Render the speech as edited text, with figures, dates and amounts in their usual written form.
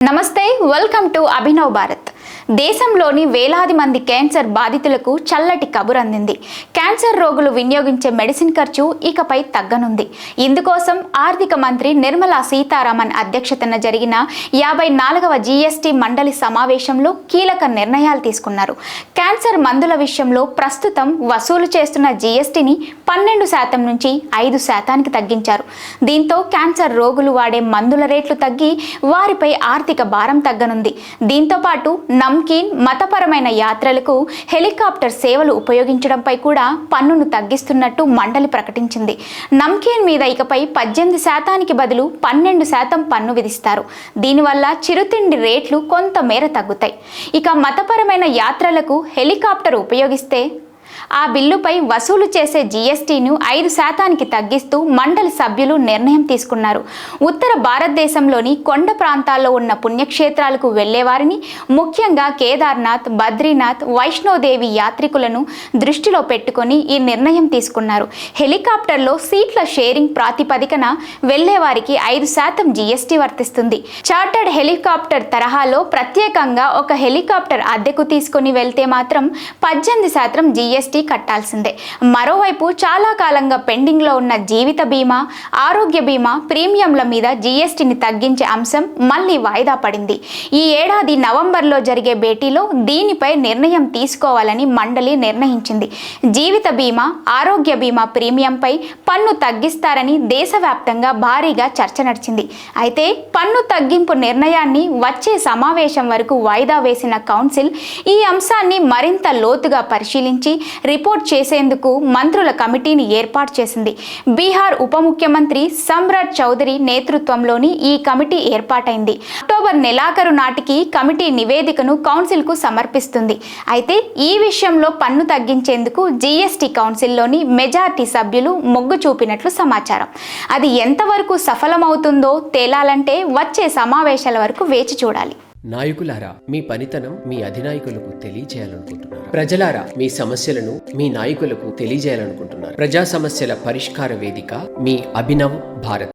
నమస్తే, welcome to Abhinav Bharat. దేశంలోని వేలాది మంది క్యాన్సర్ బాధితులకు చల్లటి కబురు అందింది. క్యాన్సర్ రోగులు వినియోగించే మెడిసిన్ ఖర్చు ఇకపై తగ్గనుంది. ఇందుకోసం ఆర్థిక మంత్రి నిర్మలా సీతారామన్ అధ్యక్షతన జరిగిన 54వ జీఎస్టీ మండలి సమావేశంలో కీలక నిర్ణయాలు తీసుకున్నారు. క్యాన్సర్ మందుల విషయంలో ప్రస్తుతం వసూలు చేస్తున్న జీఎస్టీని 12% నుంచి 5%కి తగ్గించారు. దీంతో క్యాన్సర్ రోగులు వాడే మందుల రేట్లు తగ్గి వారిపై ఆర్థిక భారం తగ్గనుంది. దీంతో పాటు నమ్కీన్, మతపరమైన యాత్రలకు హెలికాప్టర్ సేవలు ఉపయోగించడంపై కూడా పన్నును తగ్గిస్తున్నట్టు మండలి ప్రకటించింది. నమ్కీన్ మీద ఇకపై 18%కి బదులు 12% పన్ను విధిస్తారు. దీనివల్ల చిరుతిండి రేట్లు కొంతమేర తగ్గుతాయి. ఇక మతపరమైన యాత్రలకు హెలికాప్టర్ ఉపయోగిస్తే ఆ బిల్లుపై వసూలు చేసే జీఎస్టీను 5%కి తగ్గిస్తూ మండలి సభ్యులు నిర్ణయం తీసుకున్నారు. ఉత్తర భారతదేశంలోని కొండ ప్రాంతాల్లో ఉన్న పుణ్యక్షేత్రాలకు వెళ్లేవారిని, ముఖ్యంగా కేదార్నాథ్, బద్రీనాథ్, వైష్ణోదేవి యాత్రికులను దృష్టిలో పెట్టుకొని ఈ నిర్ణయం తీసుకున్నారు. హెలికాప్టర్లో సీట్ల షేరింగ్ ప్రాతిపదికన వెళ్లేవారికి 5% జీఎస్టీ వర్తిస్తుంది. చార్టర్డ్ హెలికాప్టర్ తరహాలో ప్రత్యేకంగా ఒక హెలికాప్టర్ అద్దెకు తీసుకుని వెళ్తే మాత్రం 18% జీఎస్టీ కట్టాల్సిందే. మరోవైపు చాలా కాలంగా పెండింగ్లో ఉన్న జీవిత బీమా, ఆరోగ్య బీమా ప్రీమియంల మీద జీఎస్టీని తగ్గించే అంశం మళ్లీ వాయిదా పడింది. ఈ ఏడాది నవంబర్లో జరిగే భేటీలో దీనిపై నిర్ణయం తీసుకోవాలని మండలి నిర్ణయించింది. జీవిత బీమా, ఆరోగ్య బీమా ప్రీమియంపై పన్ను తగ్గిస్తారని దేశవ్యాప్తంగా భారీగా చర్చ నడిచింది. అయితే పన్ను తగ్గింపు నిర్ణయాన్ని వచ్చే సమావేశం వరకు వాయిదా వేసిన కౌన్సిల్ ఈ అంశాన్ని మరింత లోతుగా పరిశీలించి రిపోర్ట్ చేసేందుకు మంత్రుల కమిటీని ఏర్పాటు చేసింది. బీహార్ ఉప ముఖ్యమంత్రి సమ్రాట్ చౌదరి నేతృత్వంలోని ఈ కమిటీ ఏర్పాటైంది. అక్టోబర్ నెలాఖరు నాటికి కమిటీ నివేదికను కౌన్సిల్కు సమర్పిస్తుంది. అయితే ఈ విషయంలో పన్ను తగ్గించేందుకు జీఎస్టీ కౌన్సిల్లోని మెజార్టీ సభ్యులు మొగ్గు చూపినట్లు సమాచారం. అది ఎంతవరకు సఫలమవుతుందో తేలాలంటే వచ్చే సమావేశాల వరకు వేచి చూడాలి. నాయకులారా, మీ పనితనం మీ అధినాయకులకు తెలియజేయాలనుకుంటున్నారు. ప్రజలారా, మీ సమస్యలను మీ నాయకులకు తెలియజేయాలనుకుంటున్నారు. ప్రజా సమస్యల పరిష్కార వేదిక మీ అభినవ్ భారత్.